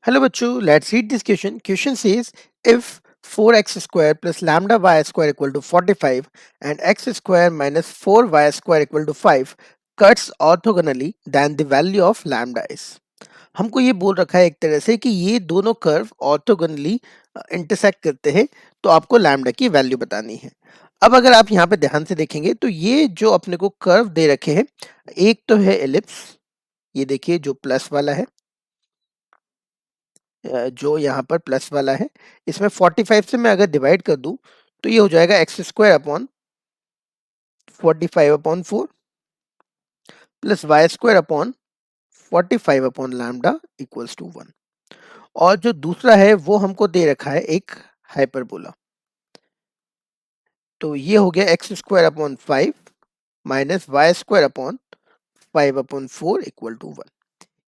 Hello बच्चों, let's read this question. Question says if 4x square plus lambda y square equal to 45 and x square minus 4y square equal to 5 cuts orthogonally then the value of lambda is. हमको ये बोल रखा है एक तरह से कि ये दोनों कर्व ऑर्थोगोनली इंटरसेक्ट करते हैं, तो आपको लैम्डा की वैल्यू बतानी है। अब अगर आप यहाँ पे ध्यान से देखेंगे तो ये जो अपने को कर्व दे रखे हैं, एक तो है एलिप्स, ये देखिए जो प्लस वाला है, जो यहाँ पर प्लस वाला है, इसमें 45 से मैं अगर डिवाइड कर दूं तो ये हो जाएगा x square upon 45 upon 4 plus y square upon 45 upon lambda equals to 1। और जो दूसरा है वो हमको दे रखा है एक हाइपरबोला, तो ये हो गया x square upon 5 minus y square upon 5 upon 4 equal to 1।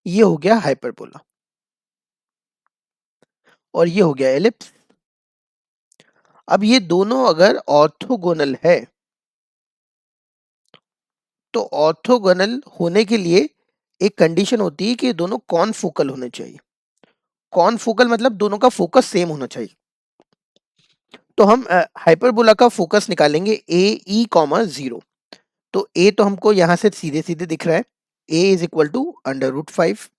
ये हो गया हाइपरबोला और ये हो गया एलिप्स। अब ये दोनों अगर ऑर्थोगोनल है तो ऑर्थोगोनल होने के लिए एक कंडीशन होती है कि ये दोनों कॉनफोकल होने चाहिए। कॉनफोकल मतलब दोनों का फोकस सेम होना चाहिए। तो हम हाइपरबोला का फोकस निकालेंगे ए ई कॉमा 0। तो ए तो हमको यहां से सीधे सीधे दिख रहा है, A is equal to under root 5,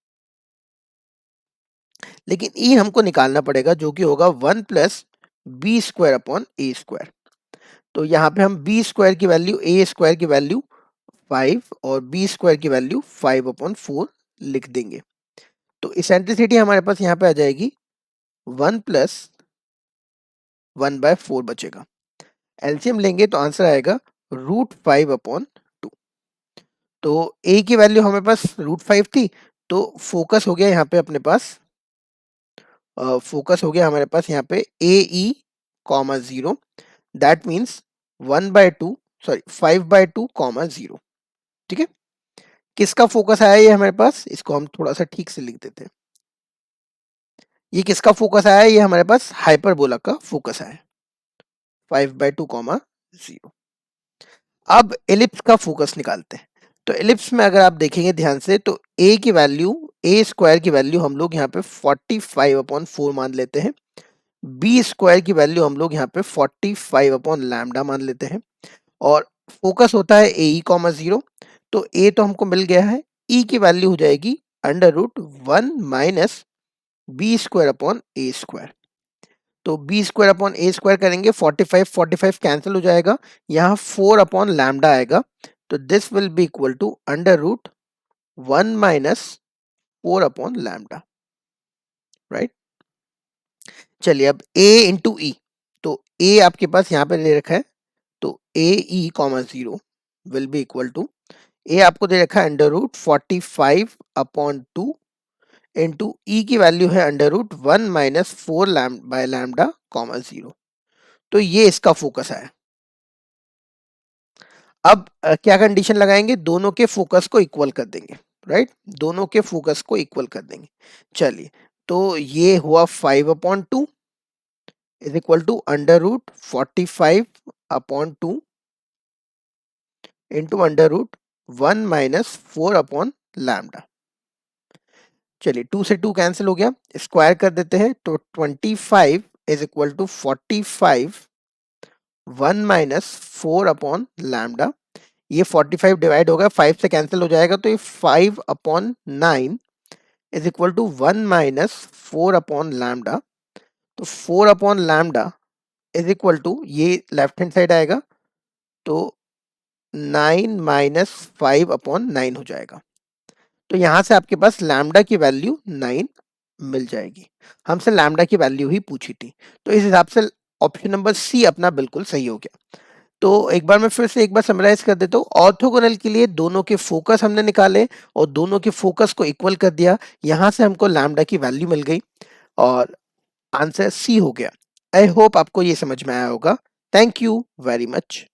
लेकिन ई हमको निकालना पड़ेगा जो कि होगा 1 plus B square upon A square. तो यहाँ पे हम बी स्क्वायर की वैल्यू ए स्क्वायर की वैल्यू 5 और बी स्क्वायर की वैल्यू 5 अपॉन 4 लिख देंगे। तो इसेंट्रिसिटी हमारे पास यहाँ पे आ जाएगी 1 प्लस 1/4 बचेगा। एलसीएम लेंगे तो आंसर आएगा रूट 5 अपॉन 2। तो ए की वैल्यू हमारे पास रूट 5 थी, तो फोकस हो गया यहाँ पे अपने पास, फोकस हो गया हमारे पास यहाँ पे A E comma 0, that means 1/2 sorry 5/2 comma 0। ठीक है, किसका फोकस आया ये हमारे पास, इसको हम थोड़ा सा ठीक से लिख देते हैं। ये किसका फोकस आया, ये हमारे पास हाइपरबोला का फोकस आया 5/2 कॉमा 0। अब एलिप्स का फोकस निकालते हैं। तो एलिप्स में अगर आप देखेंगे ध्यान से तो ए की वैल्यू ए स्क्वायर की वैल्यू हम लोग यहाँ पे 45 अपॉन 4 मान लेते हैं, बी स्क्वायर की वैल्यू हम लोग यहाँ पे 45 अपॉन लैम्डा मान लेते हैं, और फोकस होता है ए ई कॉमा 0। तो ए तो हमको मिल गया है, ई की वैल्यू हो जाएगी under root 1 minus B square upon A square. तो B square upon A square करेंगे, 45 कैंसिल हो जाएगा, यहाँ 4 अपॉन लैम्डा आएगा, तो this will be equal to under root 1 minus 4 upon lambda, right. चलिए अब a इंटू ई, तो a आपके पास यहाँ पे दे रखा है, तो A E comma 0 will be equal to, A आपको दे रखा है under root 45 upon 2 into E की वैल्यू है under root 1 minus 4 by lambda comma 0। तो ये इसका फोकस है। अब क्या कंडीशन लगाएंगे, दोनों के फोकस को इक्वल कर देंगे, राइट, दोनों के फोकस को इक्वल कर देंगे। चलिए, तो ये हुआ 5 upon 2 is equal to under root 45 upon 2 into under root 1 minus 4 upon lambda. चलिए 2 से 2 कैंसिल हो गया, स्क्वायर कर देते हैं, तो 25 is equal to 45 1 minus 4 upon lambda. ये 45 डिवाइड होगा, 5 से कैंसिल हो जाएगा, तो ये 5 upon 9 is equal to 1 minus 4 upon lambda. तो 4 upon lambda is equal to, ये लेफ्ट हैंड साइड आएगा, तो 9 माइनस 5 अपॉन 9 हो जाएगा। तो यहाँ से आपके पास लैम्डा की वैल्यू 9 मिल जाएगी। हमसे लैम्डा की वैल्यू ही पूछी थी, तो इस हिसाब से ऑप्शन नंबर सी अपना बिल्कुल सही हो गया। तो एक बार मैं फिर से एक बार समराइज कर देता हूँ। ऑर्थोगोनल के लिए दोनों के फोकस हमने निकाले और दोनों के फोकस को इक्वल कर दिया, यहाँ से हमको लैम्डा की वैल्यू मिल गई और आंसर सी हो गया। आई होप आपको ये समझ में आया होगा। Thank you very much.